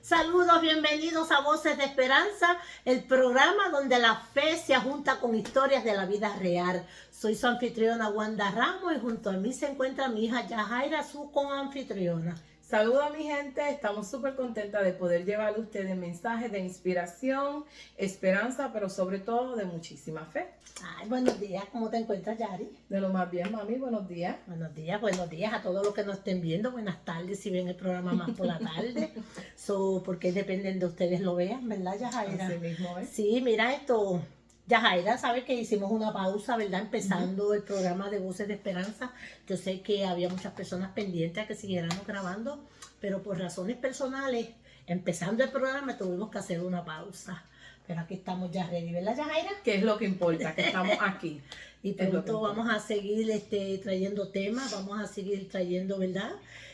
Saludos, bienvenidos a Voces de Esperanza, el programa donde la fe se junta con historias de la vida real. Soy su anfitriona Wanda Ramos y junto a mí se encuentra mi hija Yajaira, su coanfitriona. Saludos a mi gente, estamos súper contentas de poder llevarle a ustedes mensajes de inspiración, esperanza, pero sobre todo de muchísima fe. Ay, buenos días, ¿cómo te encuentras, Yari? De lo más bien, mami, buenos días. Buenos días a todos los que nos estén viendo, buenas tardes si ven el programa más por la tarde, porque dependen de ustedes lo vean, ¿verdad, Yajaira? Así mismo es. Sí, mira esto. Yajaira sabe que hicimos una pausa, ¿verdad? Empezando el programa de Voces de Esperanza. Yo sé que había muchas personas pendientes a que siguiéramos grabando, pero por razones personales, empezando el programa, tuvimos que hacer una pausa. Pero aquí estamos ya ready, ¿verdad, Yajaira? ¿Qué es lo que importa? Que estamos aquí. Y pronto vamos a seguir trayendo temas, vamos a seguir trayendo, ¿verdad?,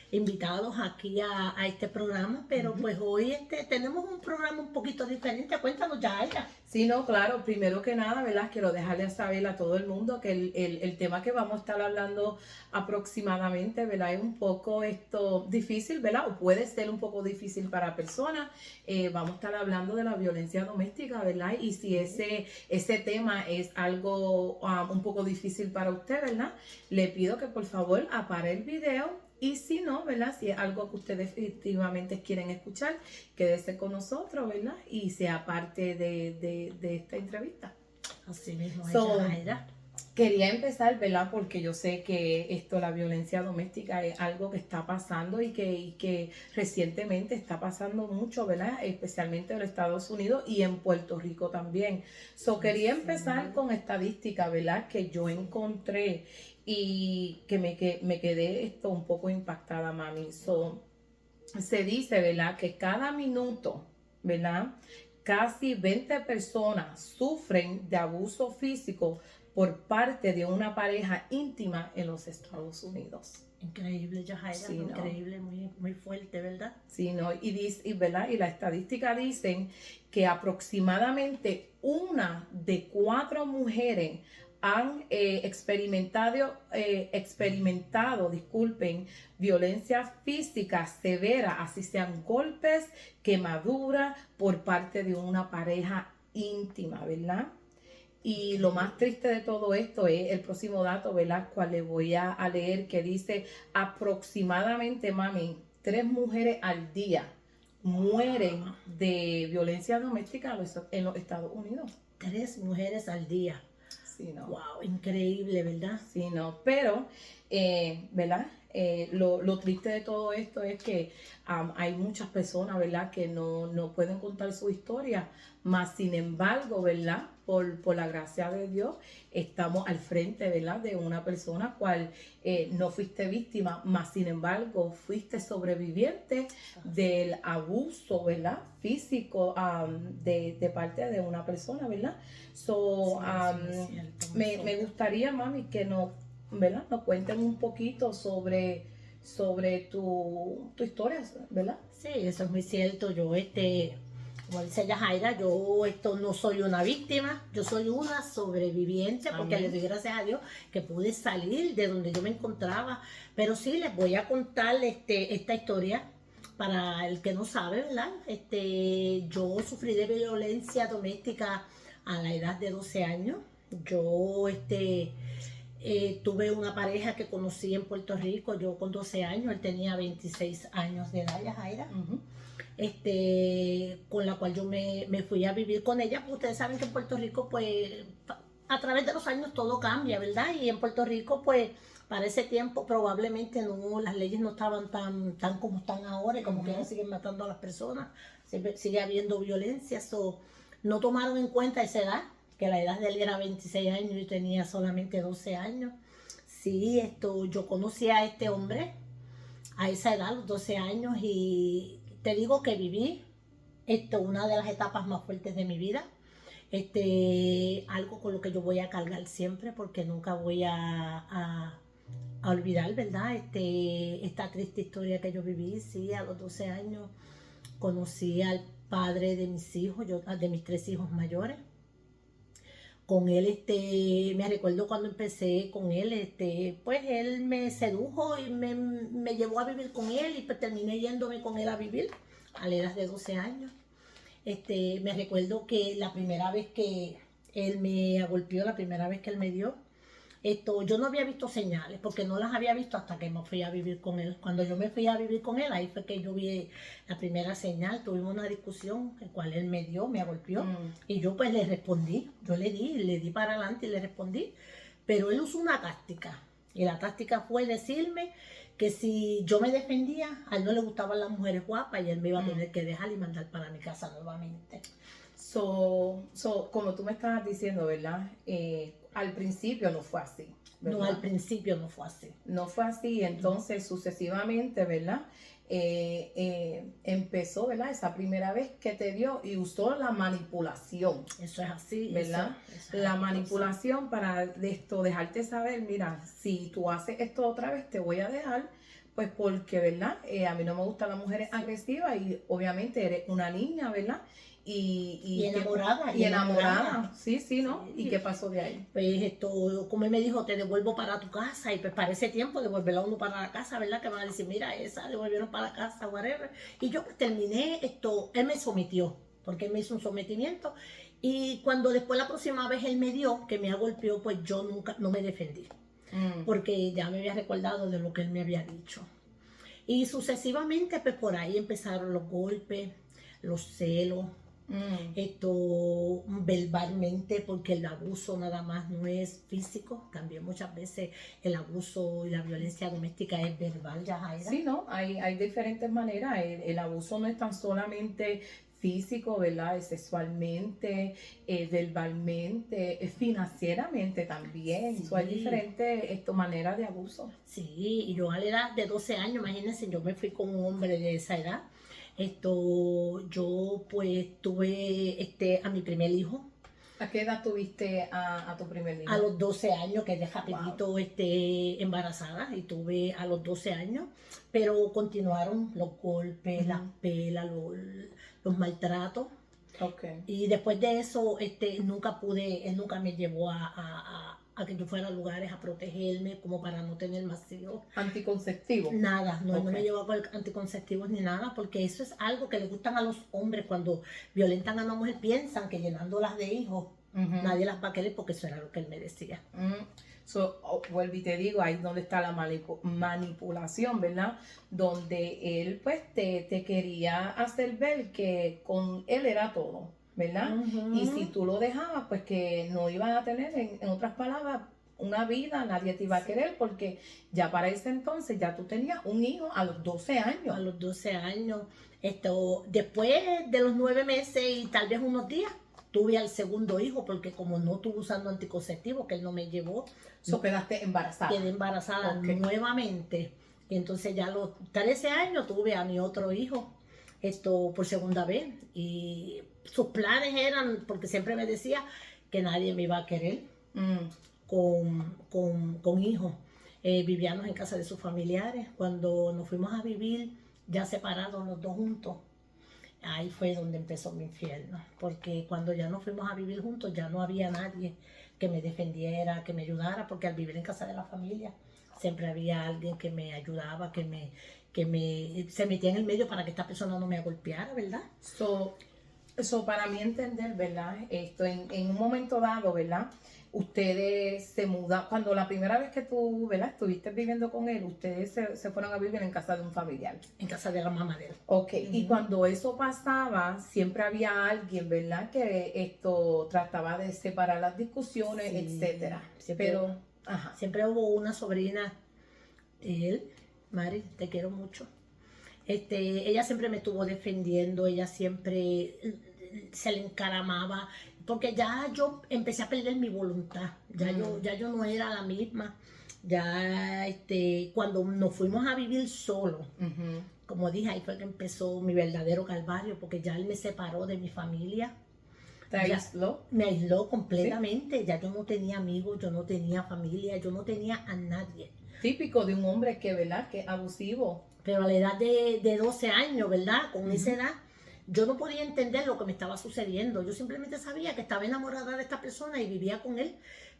invitados aquí a este programa, pero pues hoy tenemos un programa un poquito diferente. Cuéntanos, Yajaira. Sí, no, claro, primero que nada, ¿verdad? Quiero dejarle saber a todo el mundo que el tema que vamos a estar hablando aproximadamente, ¿verdad? Es un poco difícil, ¿verdad? O puede ser un poco difícil para personas. Vamos a estar hablando de la violencia doméstica, ¿verdad? Y si ese tema es algo un poco difícil para usted, ¿verdad? Le pido que por favor apare el video. Y si no, ¿verdad? Si es algo que ustedes efectivamente quieren escuchar, quédese con nosotros, ¿verdad? Y sea parte de esta entrevista. Así mismo, Yajaira. Quería empezar, ¿verdad? Porque yo sé que la violencia doméstica es algo que está pasando y que recientemente está pasando mucho, ¿verdad? Especialmente en los Estados Unidos y en Puerto Rico también. Quería empezar con estadísticas, ¿verdad? Que yo encontré y que me quedé un poco impactada, mami. Se dice, ¿verdad? Que cada minuto, ¿verdad? Casi 20 personas sufren de abuso físico por parte de una pareja íntima en los Estados Unidos. Increíble, Yajaira, sí, increíble, ¿no? Muy fuerte, ¿verdad? Sí, ¿no? ¿Verdad? Y la estadística dicen que aproximadamente 1 de 4 mujeres han experimentado, violencia física severa, así sean golpes, quemaduras por parte de una pareja íntima, ¿verdad? Y lo más triste de todo esto es el próximo dato, ¿verdad? Cual le voy a leer, que dice aproximadamente, mami, 3 mujeres al día mueren de violencia doméstica en los Estados Unidos. 3 mujeres al día. Sí, no. Wow, increíble, ¿verdad? Sí, no, pero, ¿verdad? Lo triste de todo esto es que hay muchas personas, ¿verdad?, que no pueden contar su historia, mas sin embargo, ¿verdad?, por la gracia de Dios, estamos al frente, ¿verdad?, de una persona cual no fuiste víctima, mas sin embargo, fuiste sobreviviente del abuso, ¿verdad?, físico de parte de una persona, ¿verdad? Me gustaría, mami, que ¿verdad?, nos cuenten un poquito sobre tu historia, ¿verdad? Sí, eso es muy cierto. Yo, como dice Yajaira, yo no soy una víctima, yo soy una sobreviviente, porque Amén. Le doy gracias a Dios que pude salir de donde yo me encontraba. Pero sí, les voy a contar esta historia para el que no sabe, ¿verdad? Yo sufrí de violencia doméstica a la edad de 12 años. Yo, tuve una pareja que conocí en Puerto Rico, yo con 12 años, él tenía 26 años de edad, Yajaira, con la cual yo me fui a vivir con ella. Pues ustedes saben que en Puerto Rico, pues, a través de los años todo cambia, ¿verdad? Y en Puerto Rico, pues, para ese tiempo probablemente las leyes no estaban tan como están ahora, y como que ahora siguen matando a las personas, sigue habiendo violencia, no tomaron en cuenta esa edad, que la edad de él era 26 años y yo tenía solamente 12 años. Sí, yo conocí a este hombre a esa edad, los 12 años, y te digo que viví una de las etapas más fuertes de mi vida. Algo con lo que yo voy a cargar siempre, porque nunca voy a olvidar, ¿verdad? Esta triste historia que yo viví. Sí, a los 12 años conocí al padre de mis hijos, de mis 3 hijos mayores. Con él, me recuerdo cuando empecé con él, pues él me sedujo y me llevó a vivir con él, y pues terminé yéndome con él a vivir a la edad de 12 años. Me recuerdo que la primera vez que él me golpeó, la primera vez que él me dio, yo no había visto señales, porque no las había visto hasta que me fui a vivir con él. Cuando yo me fui a vivir con él, ahí fue que yo vi la primera señal. Tuvimos una discusión, en cual él me dio, me golpeó, y yo pues le respondí, yo le di para adelante y le respondí, pero él usó una táctica, y la táctica fue decirme que si yo me defendía, a él no le gustaban las mujeres guapas y él me iba a tener que dejar y mandar para mi casa nuevamente. Como tú me estabas diciendo, ¿verdad? Al principio no fue así, ¿verdad? No, al principio no fue así. No fue así, entonces sucesivamente, ¿verdad? Empezó, ¿verdad? Esa primera vez que te dio y usó la manipulación. Eso es así, ¿verdad? Eso La manipulación para dejarte saber, mira, si tú haces esto otra vez, te voy a dejar, pues porque, ¿verdad? A mí no me gustan las mujeres agresivas y obviamente eres una niña, ¿verdad? Y enamorada. Y enamorada. Sí, ¿no? Sí. ¿Y qué pasó de ahí? Pues como él me dijo, te devuelvo para tu casa, y pues para ese tiempo devolverla uno para la casa, ¿verdad? Que van a decir, mira, esa devolvieron para la casa, whatever. Y yo pues terminé él me sometió, porque él me hizo un sometimiento. Y cuando después la próxima vez él me dio, que me golpeó, pues yo no me defendí, porque ya me había recordado de lo que él me había dicho. Y sucesivamente, pues por ahí empezaron los golpes, los celos, verbalmente, porque el abuso nada más no es físico, también muchas veces el abuso y la violencia doméstica es verbal, ya Jaira. Sí, ¿no? Hay diferentes maneras. El abuso no es tan solamente físico, ¿verdad? Sexualmente, verbalmente, financieramente también. Sí. Hay diferentes maneras de abuso. Sí, y yo a la edad de 12 años, imagínense, yo me fui con un hombre de esa edad. Yo pues tuve a mi primer hijo. ¿A qué edad tuviste a tu primer hijo? A los 12 años, quedé rapidito embarazada, y tuve a los 12 años, pero continuaron los golpes, las pelas, los maltratos. Okay. Y después de eso, él nunca me llevó a que yo fuera a lugares a protegerme, como para no tener más hijos. ¿Anticonceptivo? Nada, no me llevó con anticonceptivos ni nada, porque eso es algo que le gustan a los hombres. Cuando violentan a una mujer, piensan que llenándolas de hijos, nadie las va a querer, porque eso era lo que él me decía. Vuelvo y te digo, ahí es donde está la manipulación, ¿verdad? Donde él pues te quería hacer ver que con él era todo, ¿verdad? Y si tú lo dejabas, pues que no ibas a tener, en otras palabras, una vida, nadie te iba a querer, porque ya para ese entonces ya tú tenías un hijo a los 12 años. A los 12 años. Después de los 9 meses y tal vez unos días, tuve al segundo hijo, porque como no estuve usando anticonceptivos, que él no me llevó. Quedaste embarazada. Quedé embarazada nuevamente. Y entonces ya a los 13 años tuve a mi otro hijo, por segunda vez. Y sus planes eran, porque siempre me decía que nadie me iba a querer con hijos. Vivíamos en casa de sus familiares. Cuando nos fuimos a vivir, ya separados los dos juntos, ahí fue donde empezó mi infierno, porque cuando ya nos fuimos a vivir juntos, ya no había nadie que me defendiera, que me ayudara, porque al vivir en casa de la familia, siempre había alguien que me ayudaba, se metía en el medio para que esta persona no me golpeara, ¿verdad? Para mí entender, ¿verdad? En un momento dado, ¿verdad? Ustedes se mudan, cuando la primera vez que tú, ¿verdad? Estuviste viviendo con él, ustedes se fueron a vivir en casa de un familiar. En casa de la mamá de él. Ok, y cuando eso pasaba, siempre había alguien, ¿verdad? Que trataba de separar las discusiones, etcétera. Siempre hubo una sobrina de él, Mari, te quiero mucho. Ella siempre me estuvo defendiendo, ella siempre se le encaramaba, porque ya yo empecé a perder mi voluntad, ya yo no era la misma. Ya cuando nos fuimos a vivir solos, como dije, ahí fue que empezó mi verdadero calvario, porque ya él me separó de mi familia. ¿Te aisló? Me aisló completamente. ¿Sí? Ya yo no tenía amigos, yo no tenía familia, yo no tenía a nadie. Típico de un hombre que, ¿verdad? Que es abusivo. Pero a la edad de 12 años, ¿verdad? Con esa edad, yo no podía entender lo que me estaba sucediendo. Yo simplemente sabía que estaba enamorada de esta persona y vivía con él,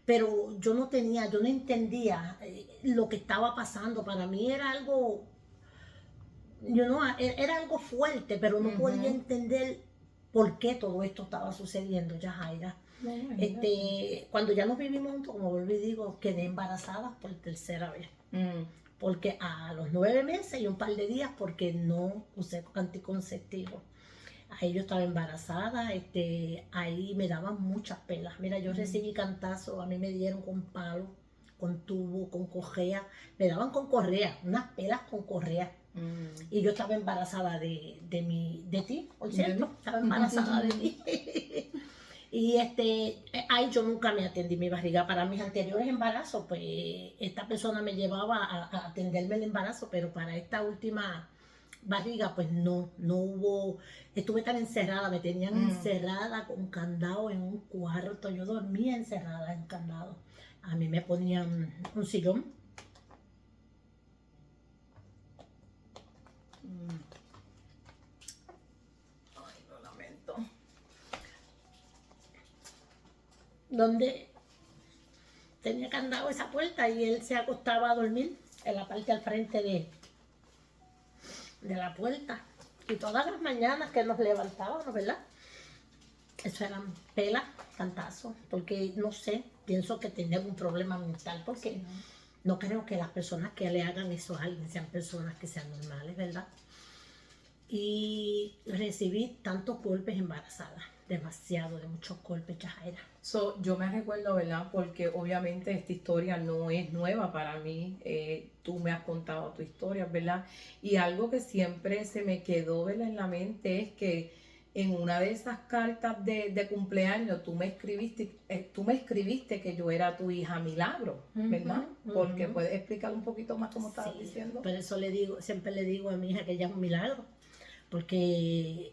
pero yo no entendía lo que estaba pasando. Para mí era algo era algo fuerte, pero no podía Ujú. entender por qué todo esto estaba sucediendo, Yajaira. No, imagínate. Cuando ya nos vivimos juntos, como vuelvo y digo, quedé embarazada por tercera vez. Mm, Porque a los 9 meses y un par de días, porque no usé anticonceptivo. Ahí yo estaba embarazada, ahí me daban muchas pelas. Mira, yo recibí cantazos, a mí me dieron con palo, con tubo, con correa. Me daban con correa, unas pelas con correa. mm. Y yo estaba embarazada de ti, por ¿De cierto, mí? estaba embarazada de ti. Y ahí yo nunca me atendí mi barriga. Para mis anteriores embarazos, pues esta persona me llevaba a atenderme el embarazo, pero para esta última barriga, pues no hubo, estuve tan encerrada, me tenían Mm. encerrada con candado en un cuarto, yo dormía encerrada en candado. A mí me ponían un sillón. Mm. Ay, lo lamento. Donde tenía candado esa puerta y él se acostaba a dormir en la parte al frente de la puerta. Y todas las mañanas que nos levantábamos, ¿verdad? Eso eran pelas, cantazos, porque no sé, pienso que tenía un problema mental, porque no creo que las personas que le hagan eso a alguien sean personas que sean normales, ¿verdad? Y recibí tantos golpes embarazada, demasiado, de muchos golpes, Yajaira. So, yo me recuerdo, ¿verdad? Porque obviamente esta historia no es nueva para mí. Tú me has contado tu historia, ¿verdad? Y algo que siempre se me quedó, ¿verdad? En la mente es que en una de esas cartas de cumpleaños tú me escribiste que yo era tu hija Milagro, ¿verdad? Porque puedes explicar un poquito más cómo estabas Sí, diciendo. por eso le digo, siempre le digo a mi hija que ella es un milagro, porque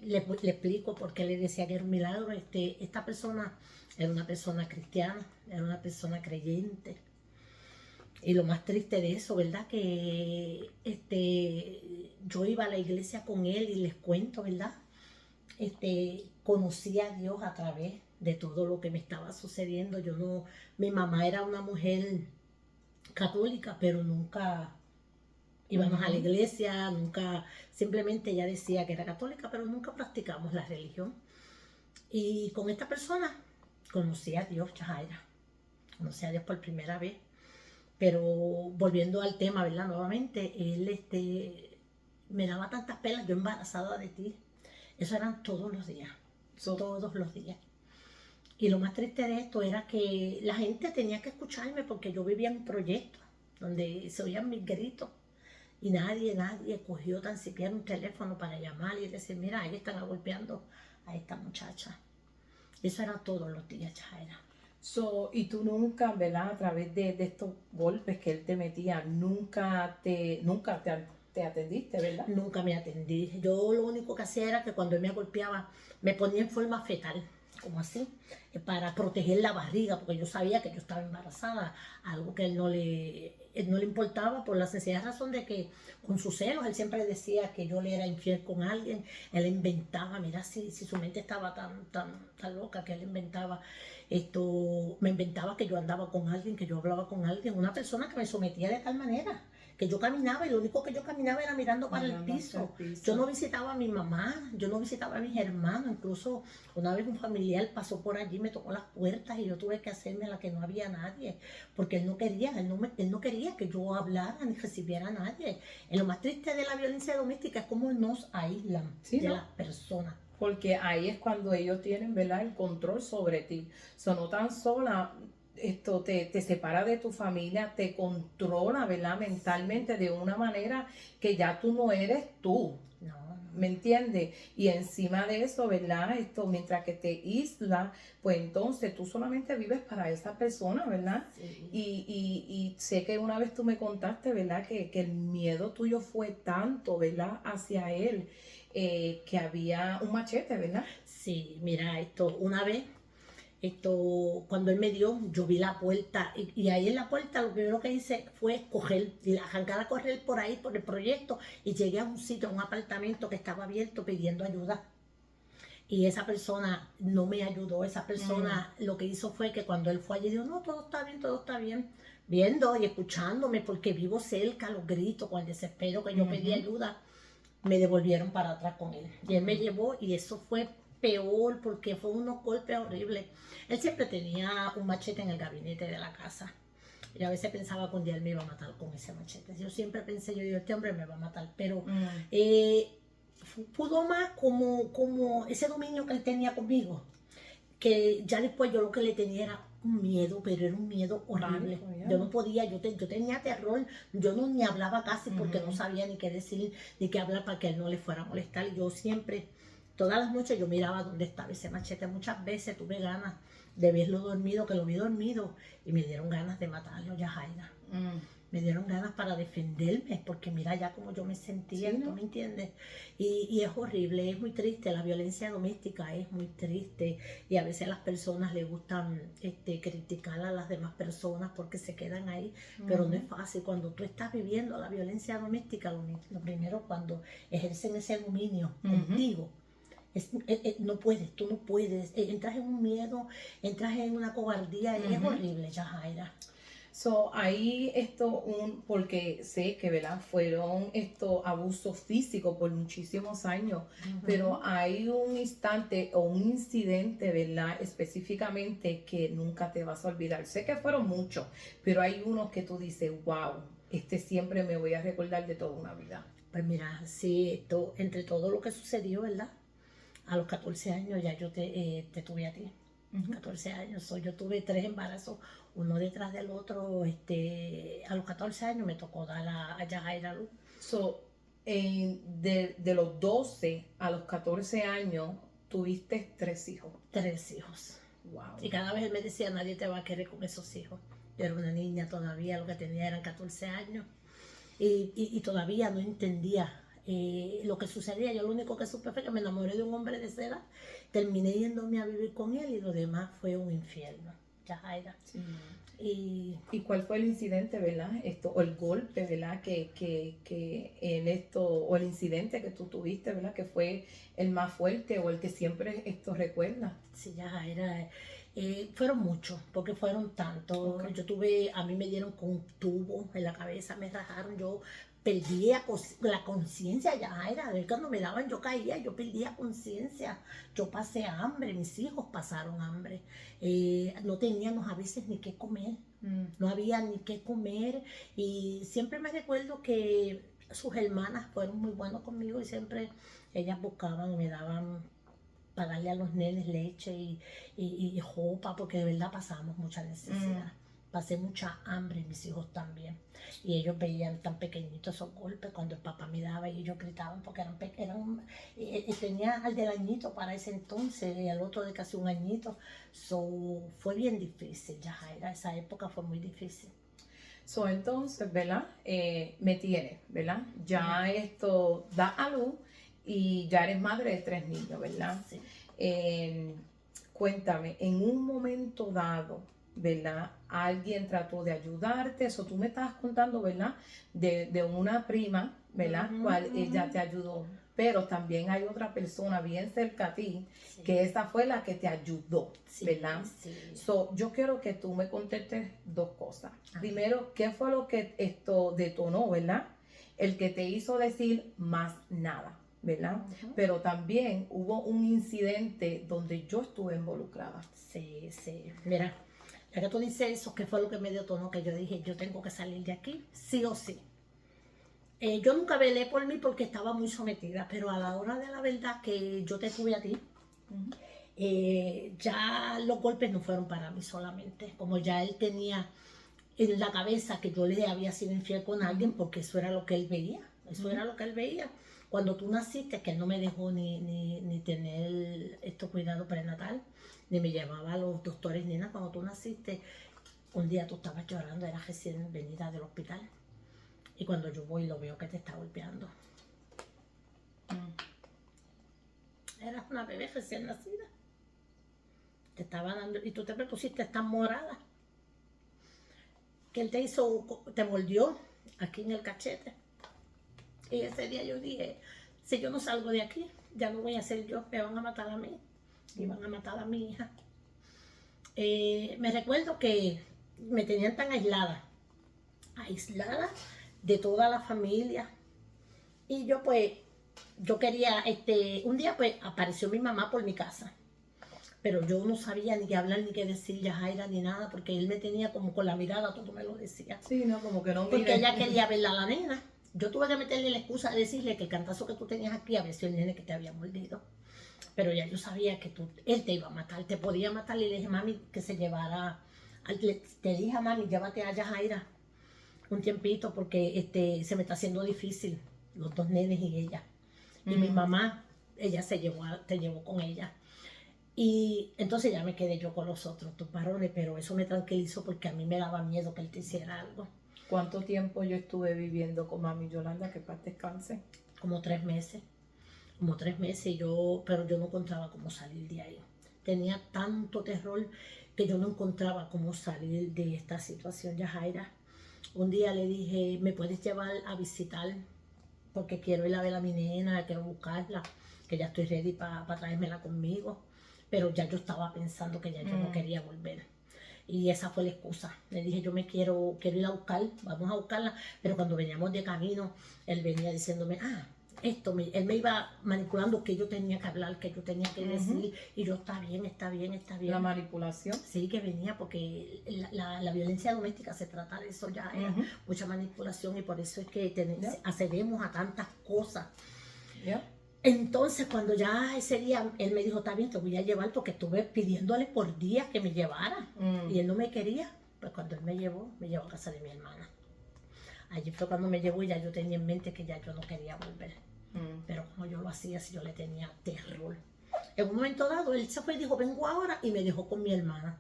le explico por qué le decía que era un milagro. Esta persona era una persona cristiana, era una persona creyente. Y lo más triste de eso, ¿verdad? Que yo iba a la iglesia con él y les cuento, ¿verdad? Conocí a Dios a través de todo lo que me estaba sucediendo. Yo no, mi mamá era una mujer católica, pero nunca íbamos a la iglesia, nunca, simplemente ella decía que era católica, pero nunca practicamos la religión. Y con esta persona conocí a Dios, Yajaira, conocí a Dios por primera vez. Pero volviendo al tema, ¿verdad? Nuevamente, él me daba tantas pelas, yo embarazada de ti. Eso eran todos los días, todos los días. Y lo más triste de esto era que la gente tenía que escucharme porque yo vivía en un proyecto donde se oían mis gritos y nadie cogió tan siquiera un teléfono para llamar y decir, mira, ahí están golpeando a esta muchacha. Eso era todos los días, Chaira. So, y tú nunca, ¿verdad? A través de estos golpes que él te metía, te atendiste, ¿verdad? Nunca me atendí. Yo lo único que hacía era que cuando él me golpeaba, me ponía en forma fetal, como así, para proteger la barriga, porque yo sabía que yo estaba embarazada, algo que él no le importaba por la sencilla razón de que con sus celos, él siempre decía que yo le era infiel con alguien, él inventaba, mira si su mente estaba tan loca que él inventaba me inventaba que yo andaba con alguien, que yo hablaba con alguien, una persona que me sometía de tal manera que yo caminaba y lo único que yo caminaba era mirando para el piso. Yo no visitaba a mi mamá, yo no visitaba a mis hermanos, incluso una vez un familiar pasó por allí, me tocó las puertas y yo tuve que hacerme la que no había nadie, porque él no quería que yo hablara ni recibiera a nadie. Y lo más triste de la violencia doméstica es cómo nos aíslan de las personas. Porque ahí es cuando ellos tienen, ¿verdad?, el control sobre ti. No tan sola, esto te separa de tu familia, te controla, ¿verdad?, mentalmente de una manera que ya tú no eres tú. No. ¿Me entiendes? Y encima de eso, ¿verdad? Mientras que te aísla, pues entonces tú solamente vives para esa persona, ¿verdad? Sí. Y sé que una vez tú me contaste, ¿verdad? Que el miedo tuyo fue tanto, ¿verdad? Hacia él, que había un machete, ¿verdad? Sí, mira, una vez, cuando él me dio, yo vi la puerta y ahí en la puerta lo primero que hice fue coger y arrancar a correr por ahí, por el proyecto y llegué a un sitio, a un apartamento que estaba abierto pidiendo ayuda. Y esa persona no me ayudó, esa persona lo que hizo fue que cuando él fue allí dijo, no, todo está bien, viendo y escuchándome porque vivo cerca, los gritos, con el desespero que yo pedí ayuda, me devolvieron para atrás con él. Y él me llevó y eso fue peor porque fue unos golpes horribles. Él siempre tenía un machete en el gabinete de la casa. Yo a veces pensaba que un día él me iba a matar con ese machete. Yo siempre pensé, yo digo, este hombre me va a matar, pero pudo más como ese dominio que él tenía conmigo, que ya después yo lo que le tenía era un miedo, pero era un miedo horrible. Yo no podía, yo tenía terror, yo no ni hablaba casi porque no sabía ni qué decir, ni qué hablar para que él no le fuera a molestar. Y yo siempre, todas las noches yo miraba dónde estaba ese machete. Muchas veces tuve ganas de verlo dormido, que lo vi dormido, y me dieron ganas de matarlo, Yajaira. Me dieron ganas para defenderme, porque mira ya como yo me sentía, Sí, ¿tú ¿no? me entiendes? Y es horrible, es muy triste, la violencia doméstica es muy triste, y a veces a las personas les gustan criticar a las demás personas porque se quedan ahí, pero no es fácil. Cuando tú estás viviendo la violencia doméstica, lo primero cuando ejercen ese dominio contigo, no puedes, tú no puedes, entras en un miedo, entras en una cobardía, es horrible, Yajaira. So, ahí porque sé que, ¿verdad? Fueron abusos físicos por muchísimos años, pero hay un instante o un incidente, ¿verdad? Específicamente que nunca te vas a olvidar. Sé que fueron muchos, pero hay unos que tú dices, wow, siempre me voy a recordar de toda una vida. Pues mira, sí, entre todo lo que sucedió, ¿verdad? A los 14 años ya yo te tuve a ti. 14 años, yo tuve 3 embarazos, uno detrás del otro. A los 14 años me tocó dar a Yajaira luz. So, de los 12 a los 14 años, tuviste 3 hijos. 3 hijos. Wow. Y cada vez él me decía, nadie te va a querer con esos hijos. Yo era una niña todavía, lo que tenía eran 14 años. Y todavía no entendía lo que sucedía. Yo lo único que supe fue que me enamoré de un hombre de seda, terminé yéndome a vivir con él y lo demás fue un infierno, Yajaira. Sí. ¿Y cuál fue el incidente, verdad? O el golpe, ¿verdad? O el incidente que tú tuviste, ¿verdad? Que fue el más fuerte o el que siempre recuerda. Sí, Yajaira. Fueron muchos, porque fueron tantos. Okay. A mí me dieron con un tubo en la cabeza, me rajaron, yo perdía la conciencia, Yajaira. De cuando me daban yo caía, yo perdía conciencia, yo pasé hambre, mis hijos pasaron hambre, no teníamos a veces ni qué comer, no había ni qué comer, y siempre me recuerdo que sus hermanas fueron muy buenas conmigo y siempre ellas buscaban y me daban para darle a los nenes leche y ropa, porque de verdad pasamos mucha necesidad. Pasé mucha hambre, mis hijos también. Y ellos veían tan pequeñitos esos golpes cuando el papá me daba y ellos gritaban porque tenía al del añito para ese entonces y al otro de casi un añito. Fue bien difícil, Yajaira, esa época fue muy difícil. Entonces, ¿verdad? Me tienes, ¿verdad? Ya da a luz y ya eres madre de 3 niños, ¿verdad? Sí. Cuéntame, en un momento dado, ¿verdad? Alguien trató de ayudarte, eso tú me estabas contando, ¿verdad? De una prima, ¿verdad? Cual ella te ayudó, pero también hay otra persona bien cerca a ti, que esa fue la que te ayudó, ¿verdad? Sí. Yo quiero que tú me contestes 2 cosas. Primero, ¿qué fue lo que detonó, ¿verdad? El que te hizo decir más nada, ¿verdad? Pero también hubo un incidente donde yo estuve involucrada. Sí. Mira, ya que tú dices eso, ¿qué fue lo que me detonó? Que yo dije, yo tengo que salir de aquí, sí o sí. Yo nunca velé por mí porque estaba muy sometida, pero a la hora de la verdad que yo te tuve a ti, ya los golpes no fueron para mí solamente, como ya él tenía en la cabeza que yo le había sido infiel con alguien, porque eso era lo que él veía, era lo que él veía. Cuando tú naciste, que él no me dejó ni tener cuidado prenatal, ni me llevaba a los doctores ni nada. Cuando tú naciste, un día tú estabas llorando, eras recién venida del hospital. Y cuando yo voy lo veo que te está golpeando. Eras una bebé recién nacida. Te estaba dando, y tú te pusiste tan morada. Que él te mordió aquí en el cachete. Y ese día yo dije, si yo no salgo de aquí, ya no voy a ser yo, me van a matar a mí y van a matar a mi hija. Me recuerdo que me tenían tan aislada de toda la familia. Y yo pues, yo quería, un día pues apareció mi mamá por mi casa. Pero yo no sabía ni qué hablar, ni qué decir, Yajaira, ni nada, porque él me tenía como con la mirada, todo me lo decía. Sí, no, como que no Porque mire. ella quería verla a la nena. Yo tuve que meterle la excusa de decirle que el cantazo que tú tenías aquí había sido el nene que te había mordido. Pero ya yo sabía que él te iba a matar, te podía matar. Y le dije, mami, que se llevara, te dije a mami, llévate a Yajaira un tiempito, porque se me está haciendo difícil, los dos nenes y ella. Y mi mamá, ella te llevó con ella. Y entonces ya me quedé yo con los otros dos varones, pero eso me tranquilizó porque a mí me daba miedo que él te hiciera algo. ¿Cuánto tiempo yo estuve viviendo con mami Yolanda? Que paz descanse. Como 3 meses. Pero yo no encontraba cómo salir de ahí. Tenía tanto terror que yo no encontraba cómo salir de esta situación, Yajaira. Un día le dije, ¿me puedes llevar a visitar? Porque quiero ir a ver a mi nena, quiero buscarla, que ya estoy ready para traérmela conmigo. Pero ya yo estaba pensando que ya yo no quería volver. Y esa fue la excusa. Le dije, yo quiero ir a buscar, vamos a buscarla. Pero cuando veníamos de camino, él venía diciéndome, él me iba manipulando que yo tenía que hablar, que yo tenía que decir. Y yo, está bien, está bien, está bien. La manipulación. Sí, que venía, porque la violencia doméstica se trata de eso, ya era mucha manipulación, y por eso es que accedemos a tantas cosas. Entonces, cuando ya ese día, él me dijo, está bien, te voy a llevar, porque estuve pidiéndole por días que me llevara, y él no me quería. Pues cuando él me llevó a casa de mi hermana. Allí fue cuando me llevó, y ya yo tenía en mente que ya yo no quería volver. Pero como yo lo hacía, si yo le tenía terror. En un momento dado, él se fue y dijo, vengo ahora, y me dejó con mi hermana.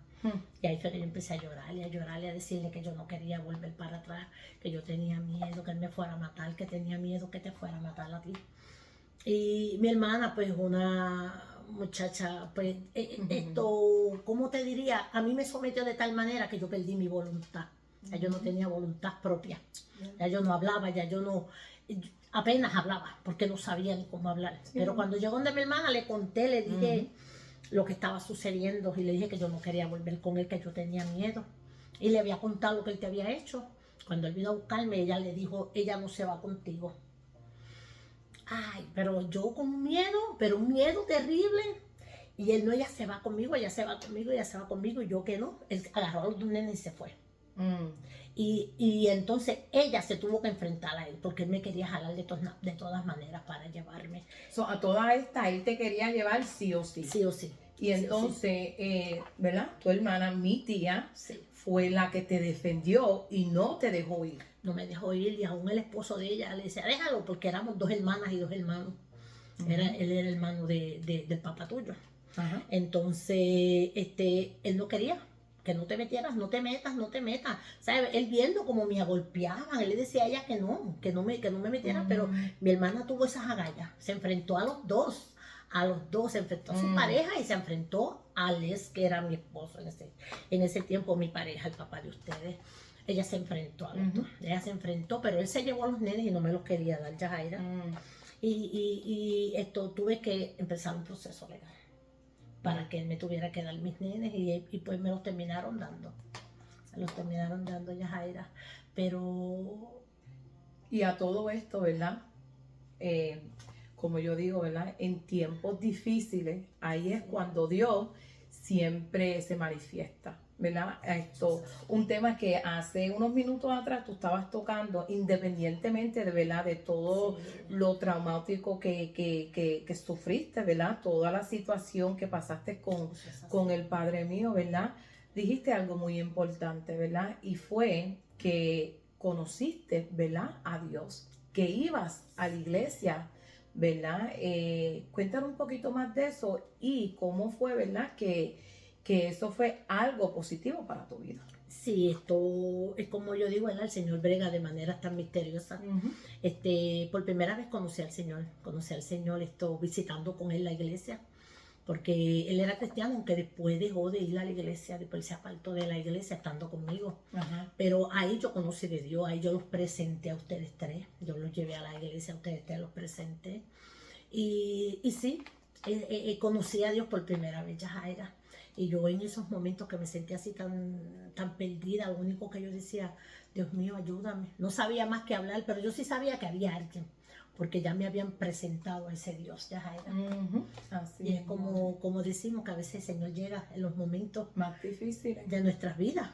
Y ahí fue que yo empecé a llorarle, a decirle que yo no quería volver para atrás, que yo tenía miedo que él me fuera a matar, que tenía miedo que te fuera a matar a ti. Y mi hermana, pues una muchacha, pues ¿cómo te diría? A mí me sometió de tal manera que yo perdí mi voluntad. Ya yo no tenía voluntad propia. Ya yo no hablaba, apenas hablaba, porque no sabía ni cómo hablar. Sí. Pero cuando llegó donde mi hermana, le conté, le dije lo que estaba sucediendo, y le dije que yo no quería volver con él, que yo tenía miedo. Y le había contado lo que él te había hecho. Cuando él vino a buscarme, ella le dijo, ella no se va contigo. Ay, pero yo con miedo, pero un miedo terrible. Y él, no, ella se va conmigo, ella se va conmigo, y yo que no. Él agarró a los dos nenes y se fue. Y entonces ella se tuvo que enfrentar a él, porque él me quería jalar de todas maneras para llevarme. A toda esta, él te quería llevar sí o sí. Sí o sí. Y entonces, ¿verdad? Tu hermana, mi tía, fue la que te defendió y no te dejó ir. No me dejó ir, y aún el esposo de ella le decía, déjalo, porque éramos 2 hermanas y 2 hermanos. Él era hermano del papá tuyo. Entonces, él no quería que no te metieras, no te metas. ¿Sabes? Él viendo como me golpeaban, él le decía a ella que no me metiera, pero mi hermana tuvo esas agallas, se enfrentó a los dos, se enfrentó a su pareja y se enfrentó a Les, que era mi esposo en ese tiempo, mi pareja, el papá de ustedes. Ella se enfrentó a los dos, pero él se llevó a los nenes y no me los quería dar, Yajaira. Y tuve que empezar un proceso legal para que él me tuviera que dar mis nenes, y pues me los terminaron dando. Yajaira. Pero... Y a todo esto, ¿verdad? Como yo digo, ¿verdad? En tiempos difíciles, ahí es cuando Dios siempre se manifiesta, ¿verdad? Un tema que hace unos minutos atrás tú estabas tocando, independientemente de, ¿verdad? De todo lo traumático que sufriste, ¿verdad? Toda la situación que pasaste con el Padre mío, ¿verdad? Dijiste algo muy importante, ¿verdad? Y fue que conociste, ¿verdad? A Dios, que ibas a la iglesia, ¿verdad? Cuéntanos un poquito más de eso y cómo fue, ¿verdad? Que eso fue algo positivo para tu vida. Sí, esto es como yo digo, ¿verdad? El Señor brega de maneras tan misteriosas. Por primera vez conocí al Señor, visitando con él la iglesia. porque él era cristiano, aunque después dejó de ir a la iglesia, después se apartó de la iglesia estando conmigo. Ajá. Pero ahí yo conocí de Dios, ahí yo los presenté a ustedes tres, yo los llevé a la iglesia, a ustedes tres los presenté. Y sí, conocí a Dios por primera vez, Yajaira. Y yo en esos momentos que me sentía así tan perdida, lo único que yo decía, Dios mío, ayúdame. No sabía más que hablar, pero yo sí sabía que había alguien, porque ya me habían presentado a ese Dios, Yajaira. Así Y es mismo. como decimos, que a veces el Señor llega en los momentos Más difíciles. de nuestras vidas.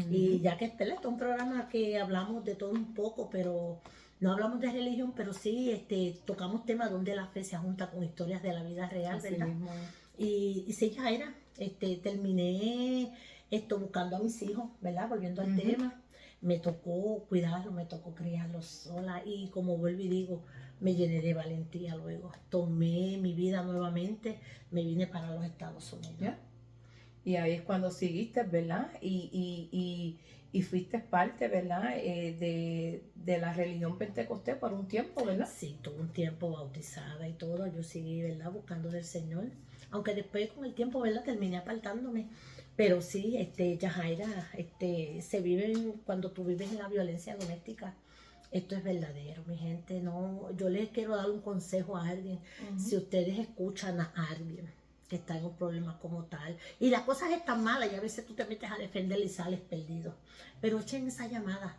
Y ya que este es un programa que hablamos de todo un poco, pero no hablamos de religión, pero sí tocamos temas donde la fe se junta con historias de la vida real, Así ¿verdad? mismo. Y sí, Yajaira, terminé buscando a mis hijos, ¿verdad? Volviendo al tema, me tocó cuidarlos, me tocó criarlos sola y como vuelvo y digo, me llené de valentía luego. Tomé mi vida nuevamente, me vine para los Estados Unidos. ¿Ya? Y ahí es cuando seguiste, ¿verdad? Y fuiste parte, ¿verdad? De la religión pentecostés por un tiempo, ¿verdad? Sí, tuve un tiempo bautizada y todo, yo seguí, ¿verdad? Buscando del Señor. Aunque después con el tiempo, ¿verdad? Terminé apartándome. Pero sí, Yajaira, se vive cuando tú vives en la violencia doméstica. Esto es verdadero, mi gente. No, yo les quiero dar un consejo a alguien. Si ustedes escuchan a alguien que está en un problema como tal, y las cosas están malas y a veces tú te metes a defenderle y sales perdido, pero echen esa llamada.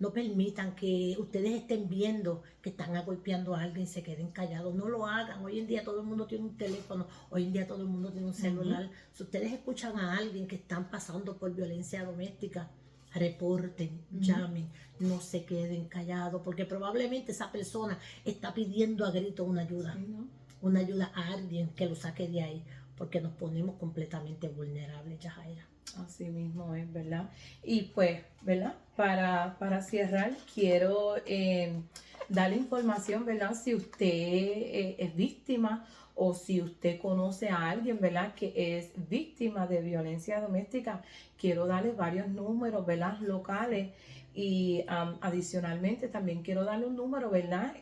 No permitan que ustedes estén viendo que están golpeando a alguien y se queden callados. No lo hagan. Hoy en día todo el mundo tiene un teléfono. Hoy en día todo el mundo tiene un celular. Si ustedes escuchan a alguien que están pasando por violencia doméstica, reporten, llamen, no se queden callados, porque probablemente esa persona está pidiendo a grito una ayuda. Sí, ¿no? Una ayuda a alguien que lo saque de ahí, porque nos ponemos completamente vulnerables, Yajaira. Así mismo es, ¿verdad? Y pues, ¿verdad? Para cerrar, quiero darle información, ¿verdad? Si usted es víctima o si usted conoce a alguien, ¿verdad? Que es víctima de violencia doméstica, quiero darle varios números, ¿verdad? Locales. Y adicionalmente también quiero darle un número, ¿verdad?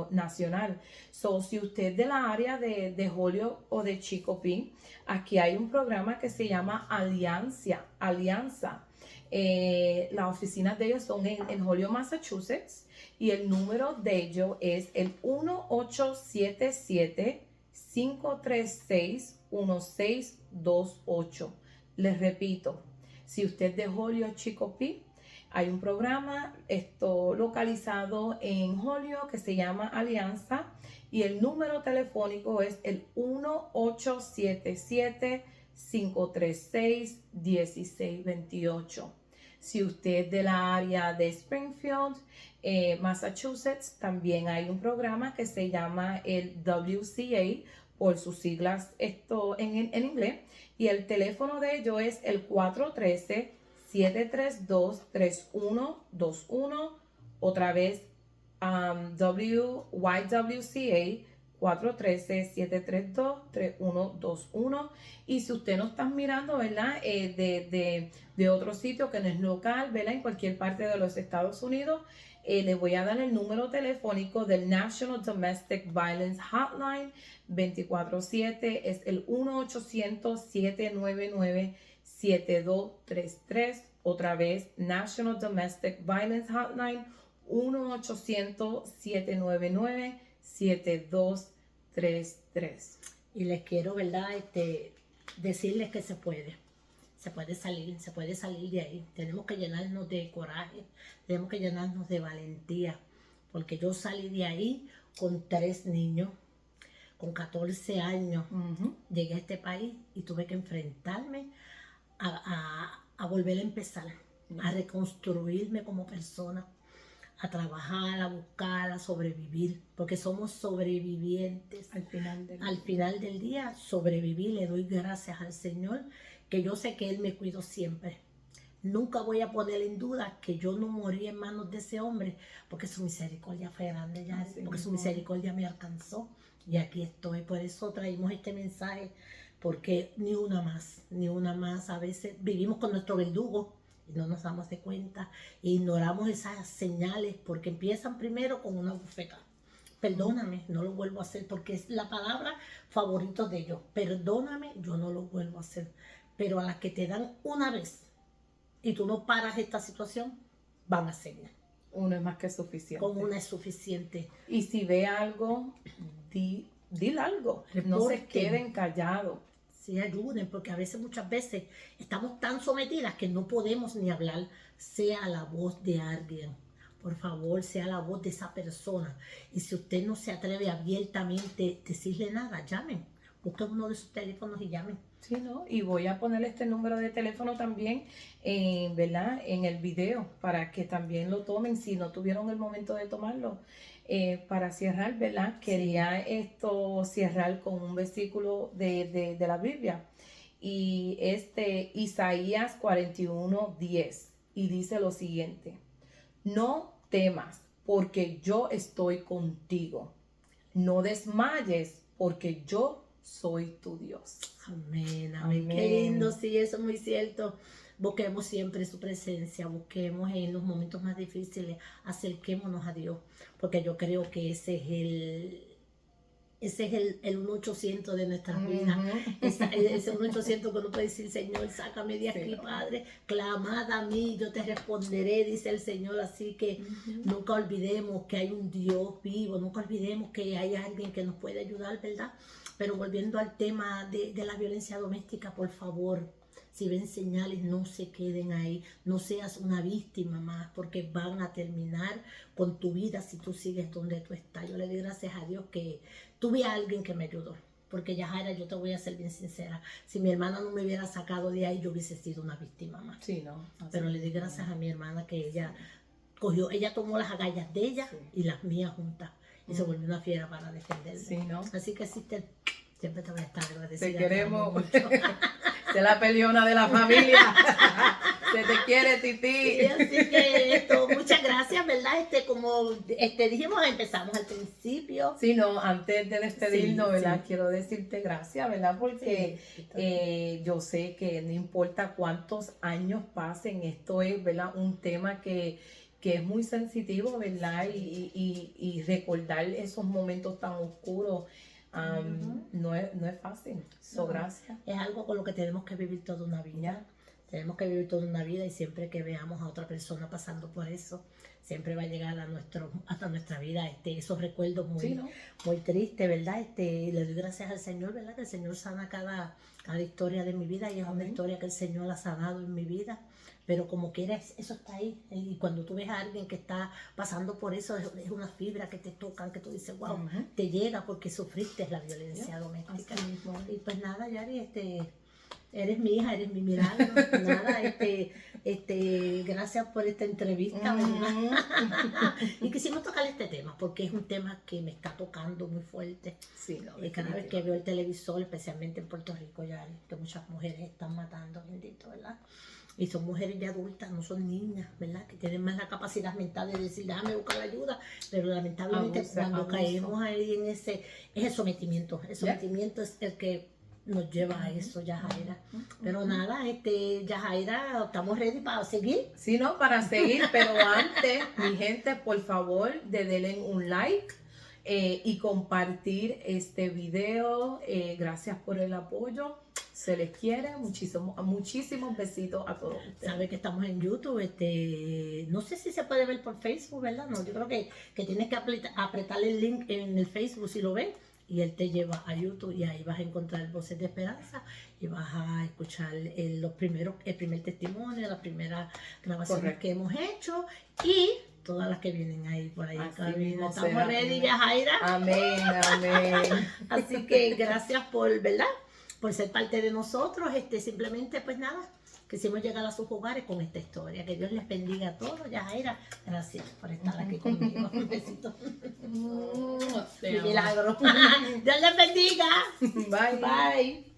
Nacional. So, si usted es de la área de Holyoke o de Chicopee, aquí hay un programa que se llama Alianza. Las oficinas de ellos son en Holyoke, Massachusetts, y el número de ellos es el 1877-536-1628. Les repito, si usted es de Holyoke, Chicopee, hay un programa localizado en Holyoke que se llama Alianza y el número telefónico es el 1877-536-1628. Si usted es de la área de Springfield, Massachusetts, también hay un programa que se llama el WCA, por sus siglas en inglés, y el teléfono de ellos es el 413-732-3121, otra vez YWCA 413-732-3121. Y si usted no está mirando, ¿verdad? De otro sitio que no es local, ¿verdad? En cualquier parte de los Estados Unidos, les voy a dar el número telefónico del National Domestic Violence Hotline 24/7, es el 1-800-799-7233. Otra vez, National Domestic Violence Hotline 1-800-799-7233. Y les quiero, ¿verdad? Decirles que se puede salir de ahí. Tenemos que llenarnos de coraje, tenemos que llenarnos de valentía, porque yo salí de ahí con 3 niños, con 14 años. Llegué a este país y tuve que enfrentarme a volver a empezar, a reconstruirme como persona, a trabajar, a buscar, a sobrevivir, porque somos sobrevivientes. Al final del día sobreviví. Le doy gracias al Señor, que yo sé que Él me cuidó siempre. Nunca voy a poner en duda que yo no morí en manos de ese hombre, porque su misericordia fue grande, porque su misericordia me alcanzó, y aquí estoy. Por eso traímos este mensaje, porque ni una más. A veces vivimos con nuestro verdugo y no nos damos de cuenta, ignoramos esas señales, porque empiezan primero con una bofetada. perdóname, no lo vuelvo a hacer, porque es la palabra favorita de ellos. Perdóname, yo no lo vuelvo a hacer. Pero a las que te dan una vez y tú no paras esta situación, van a seguir. Uno es más que suficiente. Con una es suficiente. Y si ve algo, dile algo. No se Reporten. queden callados. Sí, ayuden, porque a veces, muchas veces, estamos tan sometidas que no podemos ni hablar. Sea la voz de alguien. Por favor, sea la voz de esa persona. Y si usted no se atreve abiertamente a decirle nada, llamen. Busquen uno de sus teléfonos y llamen. Sí, ¿no? Y voy a poner este número de teléfono también, ¿verdad? En el video, para que también lo tomen si no tuvieron el momento de tomarlo. Para cerrar, ¿verdad? Quería cerrar con un versículo de la Biblia. Y Isaías 41:10. Y dice lo siguiente: no temas, porque yo estoy contigo. No desmayes, porque yo soy tu Dios. Amén, amén. Amén. Qué lindo, sí, eso es muy cierto. Busquemos siempre su presencia, busquemos en los momentos más difíciles, acerquémonos a Dios, porque yo creo que ese es el 1-800 de nuestras vidas. Ese 1-800 que uno puede decir: Señor, sácame de aquí, Sí. Padre, clamad a mí, yo te responderé, dice el Señor. Así que nunca olvidemos que hay un Dios vivo, nunca olvidemos que hay alguien que nos puede ayudar, ¿verdad? Pero volviendo al tema de la violencia doméstica, por favor, si ven señales, no se queden ahí, no seas una víctima más, porque van a terminar con tu vida si tú sigues donde tú estás. Yo le doy gracias a Dios que tuve a alguien que me ayudó, porque Yajaira, yo te voy a ser bien sincera, si mi hermana no me hubiera sacado de ahí, yo hubiese sido una víctima más. Sí, ¿no? Así Pero le doy gracias a mi hermana que ella tomó las agallas de ella Sí. y las mías juntas, y se volvió una fiera para defenderme. Sí, ¿no? Así que Sister, siempre te voy a estar agradecida. Te queremos. Te amo mucho. Sé la peleona de la familia. Se te quiere, Titi. Sí, así que muchas gracias, ¿verdad? Como dijimos, empezamos al principio. Sí, no, antes de despedirnos, Sí, ¿verdad? sí. Quiero decirte gracias, ¿verdad? Porque yo sé que no importa cuántos años pasen, esto es, ¿verdad? Un tema que es muy sensitivo, ¿verdad? Y recordar esos momentos tan oscuros no es fácil. No. Gracias. Es algo con lo que tenemos que vivir toda una vida. Tenemos que vivir toda una vida, y siempre que veamos a otra persona pasando por eso, siempre va a llegar hasta nuestra vida esos recuerdos muy, Sí, ¿no? muy tristes, ¿verdad? Le doy gracias al Señor, ¿verdad? Que el Señor sana cada historia de mi vida, y es una Amén. historia que el Señor ha sanado en mi vida. Pero como quiera, eso está ahí. Y cuando tú ves a alguien que está pasando por eso, es una fibra que te tocan, que tú dices, wow, Ujú. te llega porque sufriste la violencia doméstica. Así mismo. Y pues nada, Yari, eres mi hija, eres mi milagro. Nada, gracias por esta entrevista, ¿verdad? Y quisimos tocar este tema, porque es un tema que me está tocando muy fuerte. Sí, no, Y cada vez que veo el televisor, especialmente en Puerto Rico, Yari, que muchas mujeres están matando, bendito, ¿verdad? Y son mujeres ya adultas, no son niñas, ¿verdad? Que tienen más la capacidad mental de decir, déjame buscar ayuda. Pero lamentablemente cuando caemos ahí en es el sometimiento. El sometimiento es el que nos lleva a eso, Yajaira. Pero nada, Yajaira, estamos ready para seguir. Sí, no, para seguir, pero antes, mi gente, por favor, denle un like y compartir este video. Gracias por el apoyo. Se les quiere, muchísimos besitos a todos ustedes. Sabe que estamos en YouTube, no sé si se puede ver por Facebook, ¿verdad? No, yo creo que tienes que apretar el link en el Facebook si lo ves, y él te lleva a YouTube, y ahí vas a encontrar Voces de Esperanza, y vas a escuchar el primer testimonio, las primeras grabaciones Correcto. que hemos hecho, y todas las que vienen ahí por ahí. Así mismo Estamos será. ready, Yajaira. Amén, amén. Así que gracias ¿verdad? Por ser parte de nosotros. Simplemente, pues nada, quisimos llegar a sus hogares con esta historia. Que Dios les bendiga a todos. Yajaira, gracias por estar aquí conmigo. Un besito. Te Mi amo. milagro. Dios les bendiga. Bye. Bye.